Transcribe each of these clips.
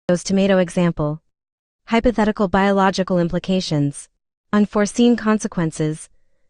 Tomato example. Hypothetical biological implications. Unforeseen consequences.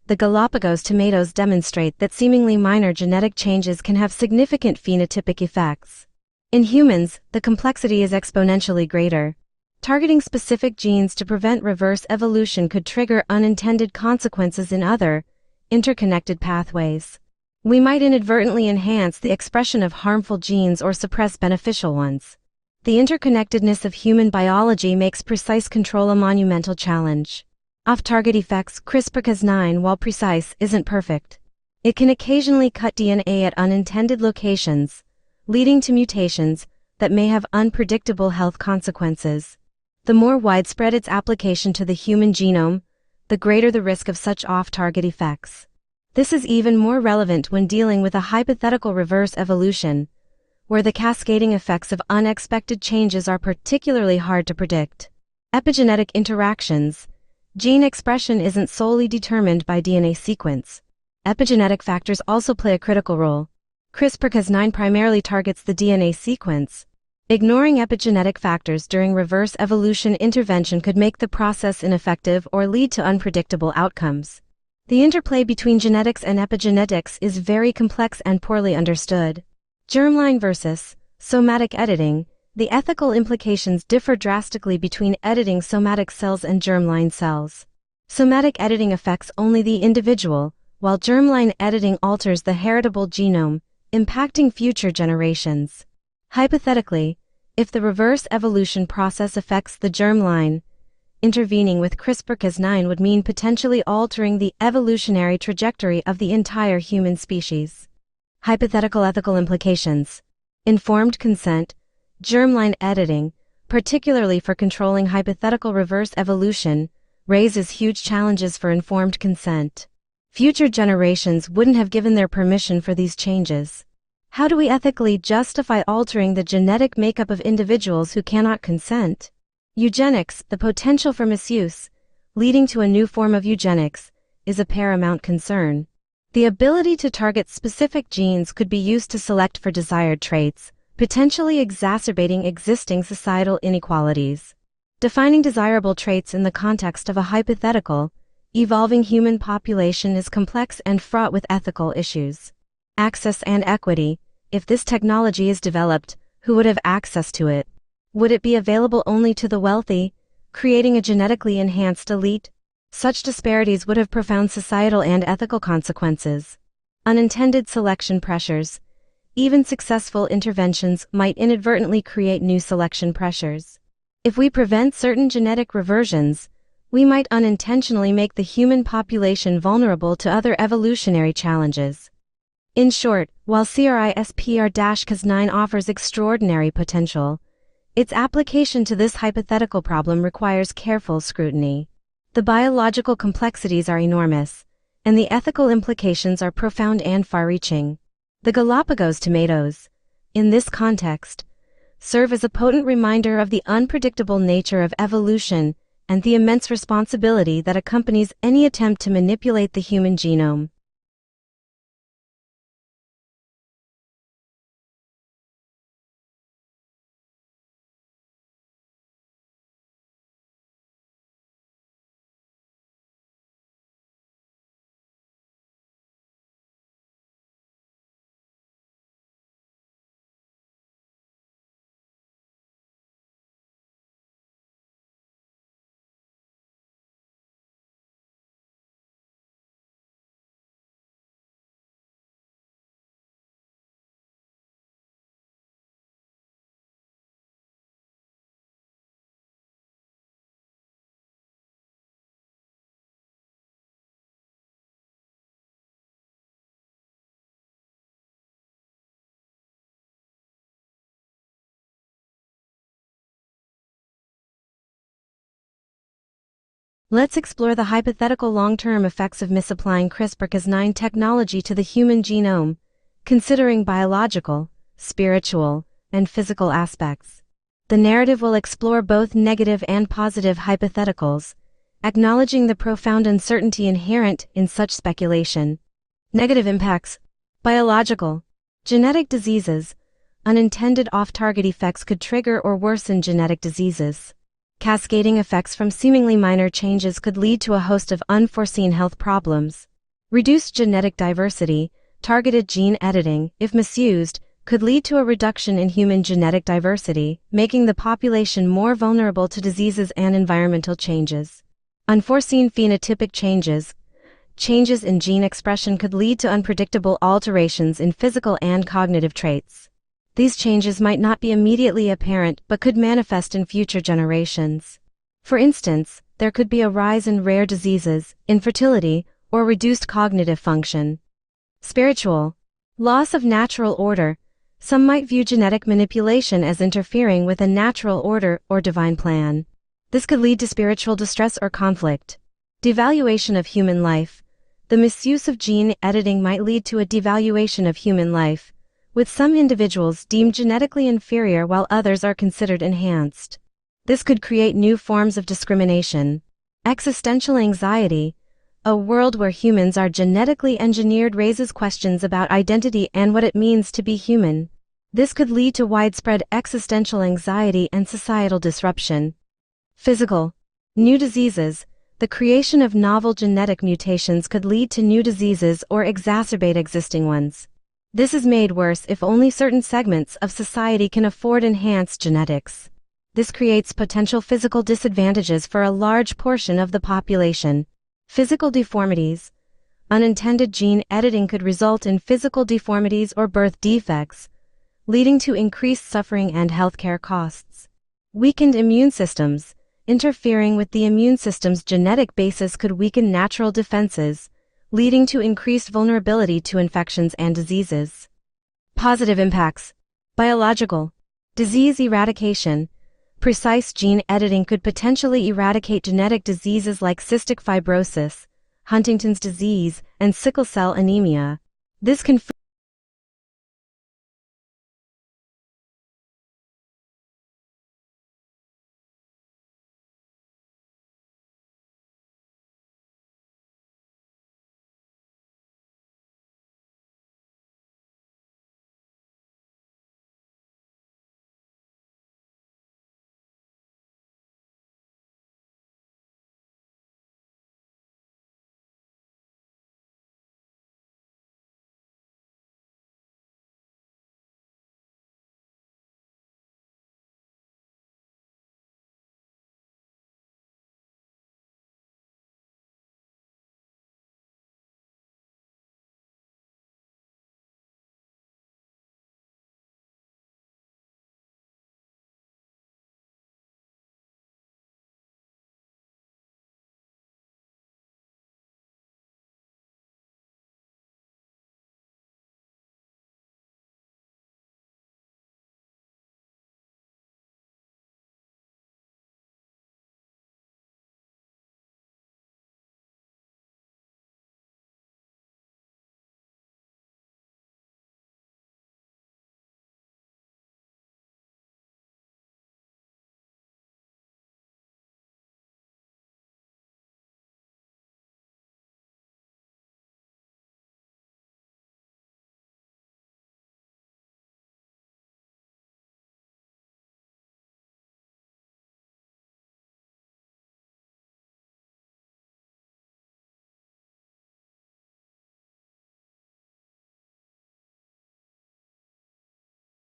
The Galapagos tomatoes demonstrate that seemingly minor genetic changes can have significant phenotypic effects. In humans, the complexity is exponentially greater. Targeting specific genes to prevent reverse evolution could trigger unintended consequences in other, interconnected pathways. We might inadvertently enhance the expression of harmful genes or suppress beneficial ones. The interconnectedness of human biology makes precise control a monumental challenge. Off-target effects. CRISPR-Cas9, while precise, isn't perfect. It can occasionally cut DNA at unintended locations, leading to mutations that may have unpredictable health consequences. The more widespread its application to the human genome, the greater the risk of such off-target effects. This is even more relevant when dealing with a hypothetical reverse evolution, where the cascading effects of unexpected changes are particularly hard to predict. Epigenetic interactions. Gene expression isn't solely determined by DNA sequence. Epigenetic factors also play a critical role. CRISPR-Cas9 primarily targets the DNA sequence. Ignoring epigenetic factors during reverse evolution intervention could make the process ineffective or lead to unpredictable outcomes. The interplay between genetics and epigenetics is very complex and poorly understood. Germline versus somatic editing. The ethical implications differ drastically between editing somatic cells and germline cells. Somatic editing affects only the individual, while germline editing alters the heritable genome, impacting future generations. Hypothetically, if the reverse evolution process affects the germline, intervening with CRISPR-Cas9 would mean potentially altering the evolutionary trajectory of the entire human species. Hypothetical ethical implications. Informed consent. Germline editing, particularly for controlling hypothetical reverse evolution, raises huge challenges for informed consent. Future generations wouldn't have given their permission for these changes. How do we ethically justify altering the genetic makeup of individuals who cannot consent? Eugenics, the potential for misuse, leading to a new form of eugenics, is a paramount concern. The ability to target specific genes could be used to select for desired traits, potentially exacerbating existing societal inequalities. Defining desirable traits in the context of a hypothetical, evolving human population is complex and fraught with ethical issues. Access and equity. If this technology is developed, who would have access to it? Would it be available only to the wealthy, creating a genetically enhanced elite? Such disparities would have profound societal and ethical consequences. Unintended selection pressures. Even successful interventions might inadvertently create new selection pressures. If we prevent certain genetic reversions, we might unintentionally make the human population vulnerable to other evolutionary challenges. In short, while CRISPR-Cas9 offers extraordinary potential, its application to this hypothetical problem requires careful scrutiny. The biological complexities are enormous, and the ethical implications are profound and far-reaching. The Galapagos tomatoes, in this context, serve as a potent reminder of the unpredictable nature of evolution and the immense responsibility that accompanies any attempt to manipulate the human genome. Let's explore the hypothetical long-term effects of misapplying CRISPR-Cas9 technology to the human genome, considering biological, spiritual, and physical aspects. The narrative will explore both negative and positive hypotheticals, acknowledging the profound uncertainty inherent in such speculation. Negative impacts. Biological. Genetic diseases, unintended off-target effects could trigger or worsen genetic diseases. Cascading effects from seemingly minor changes could lead to a host of unforeseen health problems. Reduced genetic diversity, targeted gene editing, if misused, could lead to a reduction in human genetic diversity, making the population more vulnerable to diseases and environmental changes. Unforeseen phenotypic changes. Changes in gene expression could lead to unpredictable alterations in physical and cognitive traits. These changes might not be immediately apparent but could manifest in future generations. For instance, there could be a rise in rare diseases, infertility, or reduced cognitive function. Spiritual. Loss of natural order. Some might view genetic manipulation as interfering with a natural order or divine plan. This could lead to spiritual distress or conflict. Devaluation of human life. The misuse of gene editing might lead to a devaluation of human life, with some individuals deemed genetically inferior while others are considered enhanced. This could create new forms of discrimination. Existential anxiety. A world where humans are genetically engineered raises questions about identity and what it means to be human. This could lead to widespread existential anxiety and societal disruption. Physical. New diseases. The creation of novel genetic mutations could lead to new diseases or exacerbate existing ones. This is made worse if only certain segments of society can afford enhanced genetics. This creates potential physical disadvantages for a large portion of the population. Physical deformities. Unintended gene editing could result in physical deformities or birth defects, leading to increased suffering and healthcare costs. Weakened immune systems. Interfering with the immune system's genetic basis could weaken natural defenses, leading to increased vulnerability to infections and diseases. Positive impacts. Biological. Disease eradication. Precise gene editing could potentially eradicate genetic diseases like cystic fibrosis, Huntington's disease, and sickle cell anemia. This can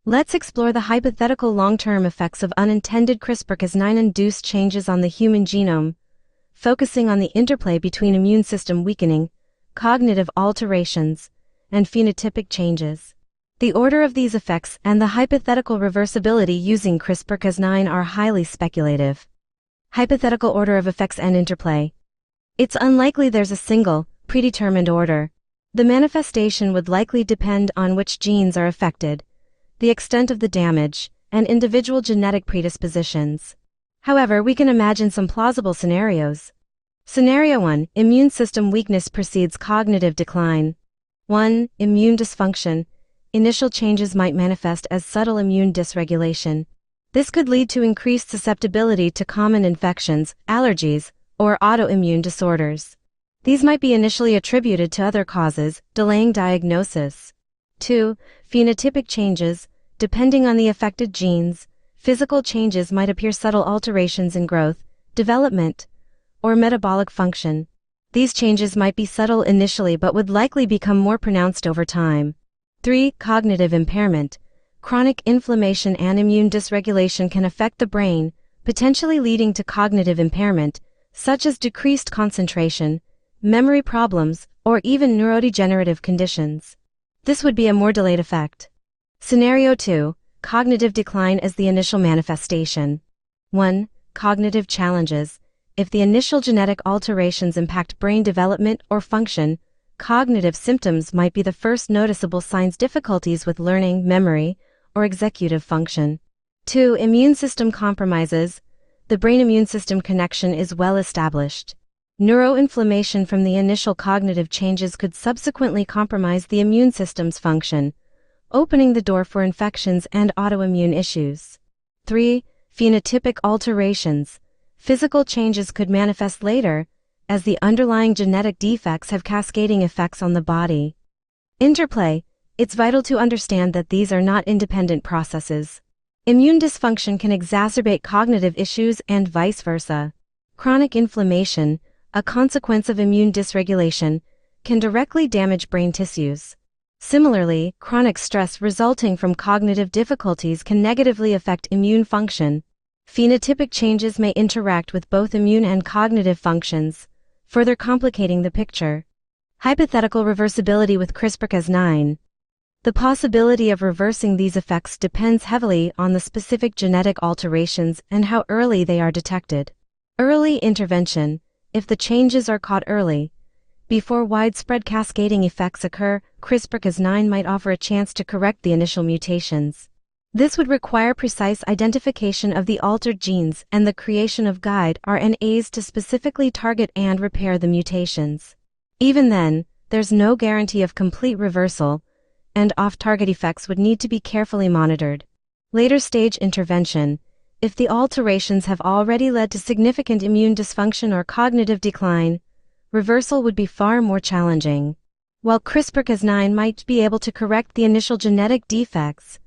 Let's explore the hypothetical long-term effects of unintended CRISPR-Cas9-induced changes on the human genome, focusing on the interplay between immune system weakening, cognitive alterations, and phenotypic changes. The order of these effects and the hypothetical reversibility using CRISPR-Cas9 are highly speculative. Hypothetical order of effects and interplay. It's unlikely there's a single, predetermined order. The manifestation would likely depend on which genes are affected, the extent of the damage, and individual genetic predispositions. However, we can imagine some plausible scenarios. Scenario 1. Immune system weakness precedes cognitive decline. 1. Immune dysfunction. Initial changes might manifest as subtle immune dysregulation. This could lead to increased susceptibility to common infections, allergies, or autoimmune disorders. These might be initially attributed to other causes, delaying diagnosis. 2. Phenotypic changes. depending on the affected genes, physical changes might appear subtle alterations in growth, development, or metabolic function. These changes might be subtle initially but would likely become more pronounced over time. 3. Cognitive impairment. Chronic inflammation and immune dysregulation can affect the brain, potentially leading to cognitive impairment, such as decreased concentration, memory problems, or even neurodegenerative conditions. This would be a more delayed effect. Scenario 2. Cognitive decline as the initial manifestation. 1. Cognitive challenges. If the initial genetic alterations impact brain development or function, cognitive symptoms might be the first noticeable signs: difficulties with learning, memory, or executive function. 2. Immune system compromises. The brain-immune system connection is well established. Neuroinflammation from the initial cognitive changes could subsequently compromise the immune system's function, opening the door for infections and autoimmune issues. 3. Phenotypic alterations. Physical changes could manifest later, as the underlying genetic defects have cascading effects on the body. Interplay. It's vital to understand that these are not independent processes. Immune dysfunction can exacerbate cognitive issues and vice versa. Chronic inflammation, a consequence of immune dysregulation, can directly damage brain tissues. Similarly, chronic stress resulting from cognitive difficulties can negatively affect immune function. Phenotypic changes may interact with both immune and cognitive functions, further complicating the picture. Hypothetical reversibility with CRISPR-Cas9. The possibility of reversing these effects depends heavily on the specific genetic alterations and how early they are detected. Early intervention. If the changes are caught early, before widespread cascading effects occur, CRISPR-Cas9 might offer a chance to correct the initial mutations. This would require precise identification of the altered genes and the creation of guide RNAs to specifically target and repair the mutations. Even then, there's no guarantee of complete reversal, and off-target effects would need to be carefully monitored. Later stage intervention. If the alterations have already led to significant immune dysfunction or cognitive decline, reversal would be far more challenging. While CRISPR-Cas9 might be able to correct the initial genetic defects,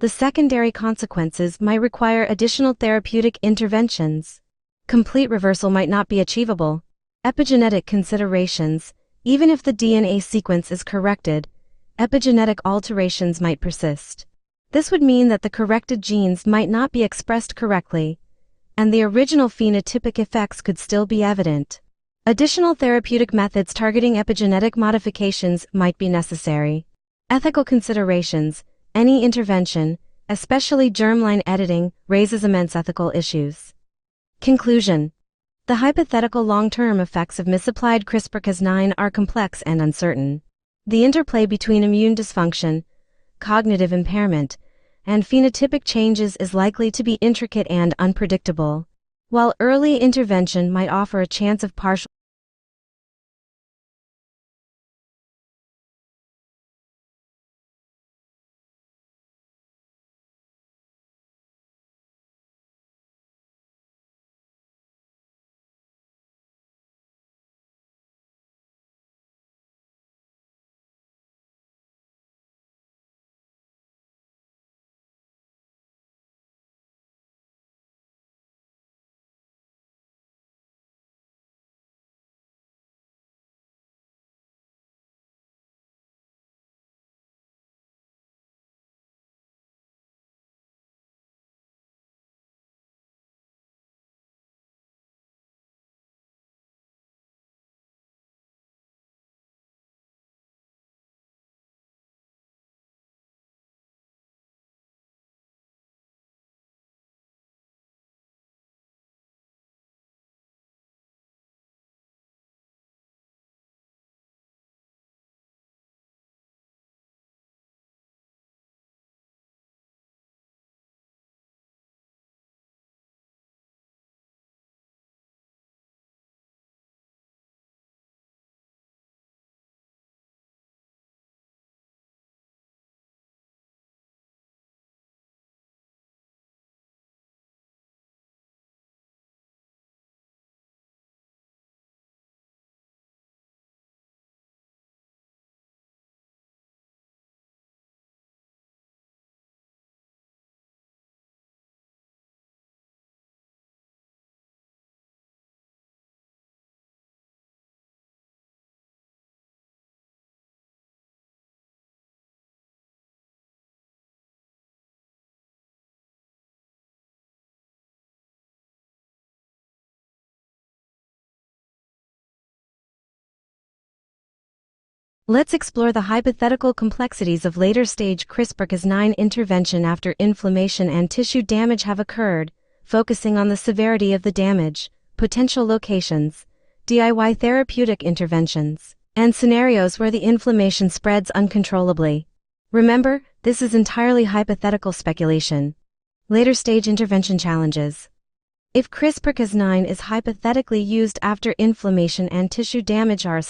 the secondary consequences might require additional therapeutic interventions. Complete reversal might not be achievable. Epigenetic considerations. Even if the DNA sequence is corrected, epigenetic alterations might persist. This would mean that the corrected genes might not be expressed correctly, and the original phenotypic effects could still be evident. Additional therapeutic methods targeting epigenetic modifications might be necessary. Ethical considerations. Any intervention, especially germline editing, raises immense ethical issues. Conclusion. The hypothetical long-term effects of misapplied CRISPR-Cas9 are complex and uncertain. The interplay between immune dysfunction, cognitive impairment, and phenotypic changes is likely to be intricate and unpredictable. While early intervention might offer a chance of partial Let's explore the hypothetical complexities of later-stage CRISPR-Cas9 intervention after inflammation and tissue damage have occurred, focusing on the severity of the damage, potential locations, DIY therapeutic interventions, and scenarios where the inflammation spreads uncontrollably. Remember, this is entirely hypothetical speculation. Later-stage intervention challenges. If CRISPR-Cas9 is hypothetically used after inflammation and tissue damage are